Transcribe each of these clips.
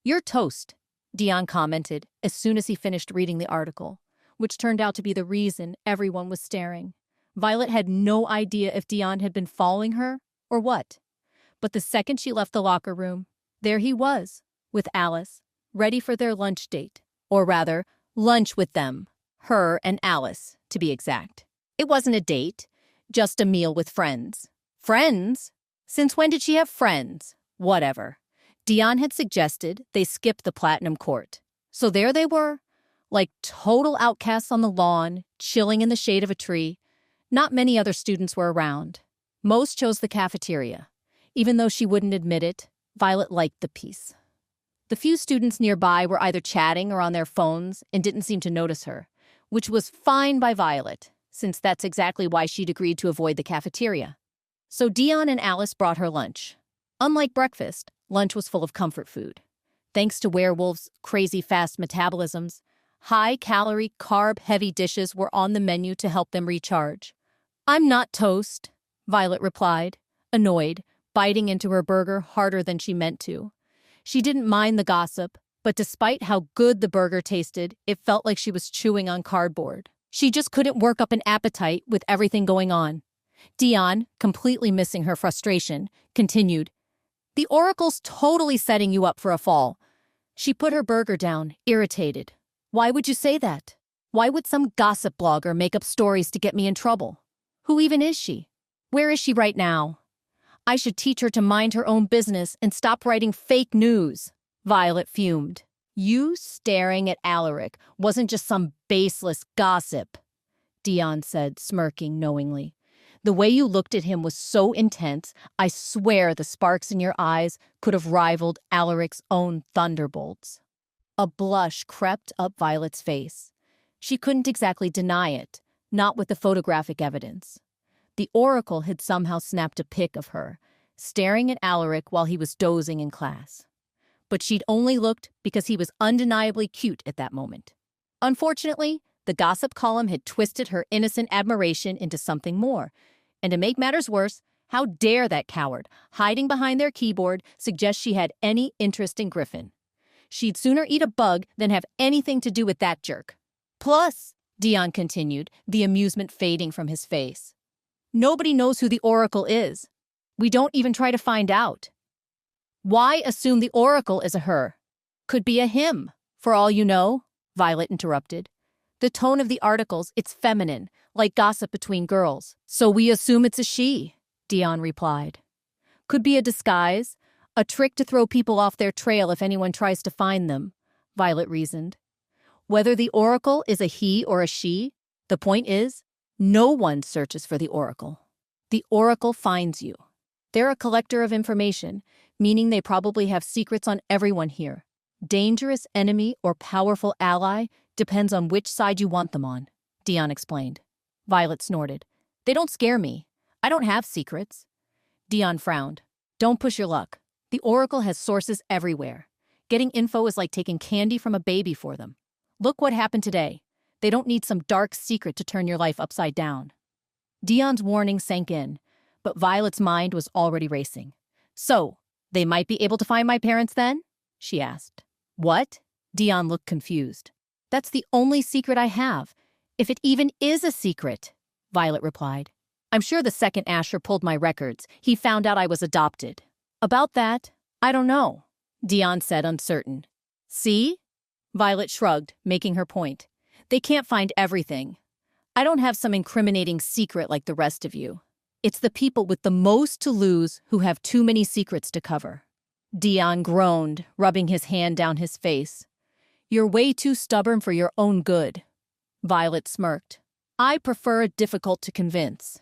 "You're toast," Dion commented as soon as he finished reading the article, which turned out to be the reason everyone was staring. Violet had no idea if Dion had been following her or what. But the second she left the locker room, there he was, with Alice, ready for their lunch date. Or rather, lunch with them. Her and Alice, to be exact. It wasn't a date, just a meal with friends. Friends? Since when did she have friends? Whatever. Dion had suggested they skip the Platinum Court. So there they were, like total outcasts on the lawn, chilling in the shade of a tree. Not many other students were around. Most chose the cafeteria. Even though she wouldn't admit it, Violet liked the peace. The few students nearby were either chatting or on their phones and didn't seem to notice her, which was fine by Violet, since that's exactly why she'd agreed to avoid the cafeteria. So Dion and Alice brought her lunch. Unlike breakfast, lunch was full of comfort food. Thanks to werewolves' crazy fast metabolisms, high-calorie, carb-heavy dishes were on the menu to help them recharge. "I'm not toast," Violet replied, annoyed, biting into her burger harder than she meant to. She didn't mind the gossip, but despite how good the burger tasted, it felt like she was chewing on cardboard. She just couldn't work up an appetite with everything going on. Dion, completely missing her frustration, continued, "The Oracle's totally setting you up for a fall." She put her burger down, irritated. "Why would you say that? Why would some gossip blogger make up stories to get me in trouble? Who even is she? Where is she right now? I should teach her to mind her own business and stop writing fake news." Violet fumed. "You staring at Alaric wasn't just some baseless gossip," Dion said, smirking knowingly. "The way you looked at him was so intense, I swear the sparks in your eyes could have rivaled Alaric's own thunderbolts." A blush crept up Violet's face. She couldn't exactly deny it, not with the photographic evidence. The Oracle had somehow snapped a pic of her, staring at Alaric while he was dozing in class. But she'd only looked because he was undeniably cute at that moment. Unfortunately, the gossip column had twisted her innocent admiration into something more. And to make matters worse, how dare that coward, hiding behind their keyboard, suggest she had any interest in Griffin? She'd sooner eat a bug than have anything to do with that jerk. "Plus," Dion continued, the amusement fading from his face, "nobody knows who the Oracle is. We don't even try to find out. Why assume the Oracle is a her? Could be a him, for all you know," Violet interrupted. "The tone of the articles, it's feminine, like gossip between girls. So we assume it's a she," Dion replied. "Could be a disguise, a trick to throw people off their trail if anyone tries to find them," Violet reasoned. "Whether the Oracle is a he or a she, the point is, no one searches for the Oracle. The Oracle finds you. They're a collector of information, meaning they probably have secrets on everyone here. Dangerous enemy or powerful ally depends on which side you want them on," Dion explained. Violet snorted. "They don't scare me. I don't have secrets." Dion frowned. "Don't push your luck. The Oracle has sources everywhere. Getting info is like taking candy from a baby for them. Look what happened today. They don't need some dark secret to turn your life upside down." Dion's warning sank in, but Violet's mind was already racing. "So, they might be able to find my parents then?" she asked. "What?" Dion looked confused. "That's the only secret I have. If it even is a secret," Violet replied. "I'm sure the second Asher pulled my records, he found out I was adopted." "About that, I don't know," Dion said, uncertain. "See?" Violet shrugged, making her point. "They can't find everything. I don't have some incriminating secret like the rest of you. It's the people with the most to lose who have too many secrets to cover." Dion groaned, rubbing his hand down his face. "You're way too stubborn for your own good." Violet smirked. "I prefer difficult to convince."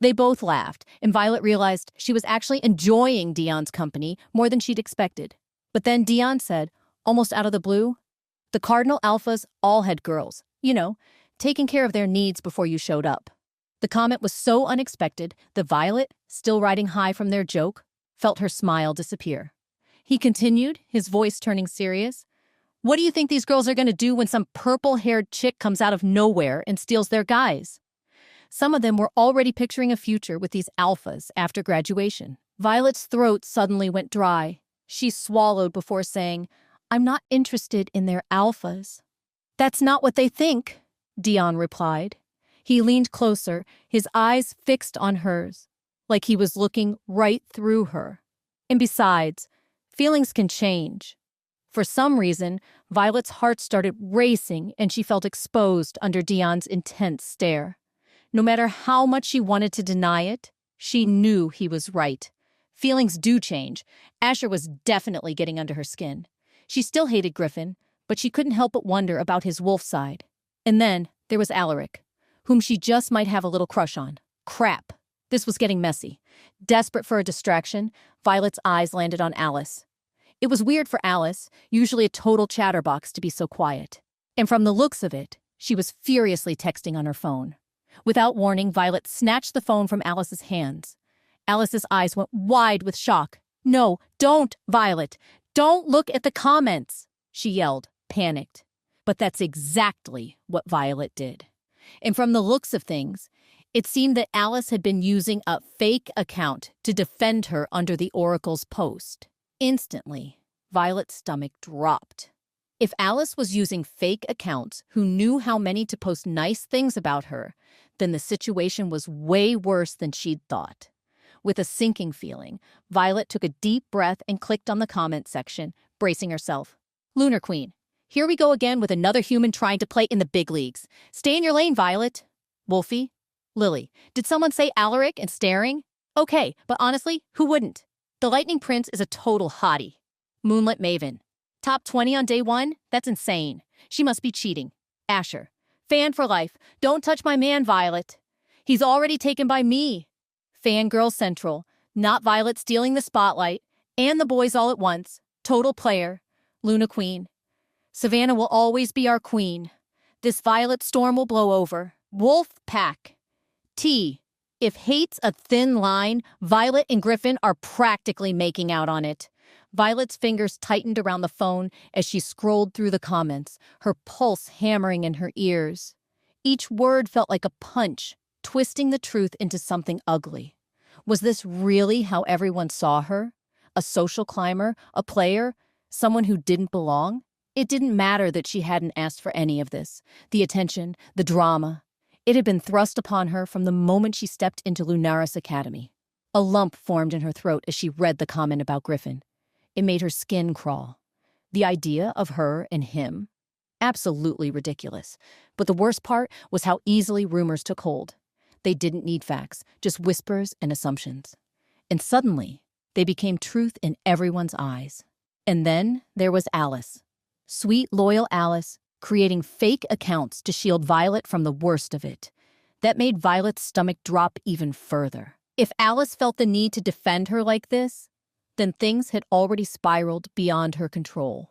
They both laughed, and Violet realized she was actually enjoying Dion's company more than she'd expected. But then Dion said, almost out of the blue, "The Cardinal Alphas all had girls, taking care of their needs before you showed up." The comment was so unexpected that Violet, still riding high from their joke, felt her smile disappear. He continued, his voice turning serious. "What do you think these girls are going to do when some purple-haired chick comes out of nowhere and steals their guys? Some of them were already picturing a future with these alphas after graduation." Violet's throat suddenly went dry. She swallowed before saying, I'm not interested in their alphas. That's not what they think, Dion replied. He leaned closer, his eyes fixed on hers, like he was looking right through her. And besides, feelings can change. For some reason, Violet's heart started racing and she felt exposed under Dion's intense stare. No matter how much she wanted to deny it, she knew he was right. Feelings do change. Asher was definitely getting under her skin. She still hated Griffin, but she couldn't help but wonder about his wolf side. And then there was Alaric, whom she just might have a little crush on. Crap. This was getting messy. Desperate for a distraction, Violet's eyes landed on Alice. It was weird for Alice, usually a total chatterbox, to be so quiet. And from the looks of it, she was furiously texting on her phone. Without warning, Violet snatched the phone from Alice's hands. Alice's eyes went wide with shock. "No, don't, Violet. Don't look at the comments," she yelled, panicked. But that's exactly what Violet did. And from the looks of things, it seemed that Alice had been using a fake account to defend her under the Oracle's post. Instantly, Violet's stomach dropped. If Alice was using fake accounts who knew how many to post nice things about her, then the situation was way worse than she'd thought. With a sinking feeling, Violet took a deep breath and clicked on the comment section, bracing herself. "Lunar Queen, here we go again with another human trying to play in the big leagues. Stay in your lane, Violet." "Wolfie? Lily, did someone say Alaric and staring? Okay, but honestly, who wouldn't? The Lightning Prince is a total hottie." "Moonlit Maven. Top 20 on day 1? That's insane. She must be cheating." "Asher. Fan for life. Don't touch my man, Violet. He's already taken by me." "Fangirl Central. Not Violet stealing the spotlight. And the boys all at once. Total player. Luna Queen. Savannah will always be our queen. This Violet storm will blow over. Wolf Pack. T. If hate's a thin line, Violet and Griffin are practically making out on it." Violet's fingers tightened around the phone as she scrolled through the comments, her pulse hammering in her ears. Each word felt like a punch, twisting the truth into something ugly. Was this really how everyone saw her? A social climber, a player, someone who didn't belong? It didn't matter that she hadn't asked for any of this. The attention, the drama. It had been thrust upon her from the moment she stepped into Lunaris Academy. A lump formed in her throat as she read the comment about Griffin. It made her skin crawl. The idea of her and him? Absolutely ridiculous. But the worst part was how easily rumors took hold. They didn't need facts, just whispers and assumptions. And suddenly, they became truth in everyone's eyes. And then there was Alice. Sweet, loyal Alice, creating fake accounts to shield Violet from the worst of it. That made Violet's stomach drop even further. If Alice felt the need to defend her like this, then things had already spiraled beyond her control.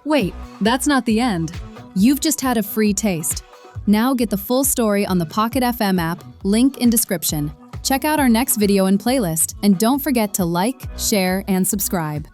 Wait, that's not the end. You've just had a free taste. Now get the full story on the Pocket FM app, link in description. Check out our next video and playlist, and don't forget to like, share, and subscribe.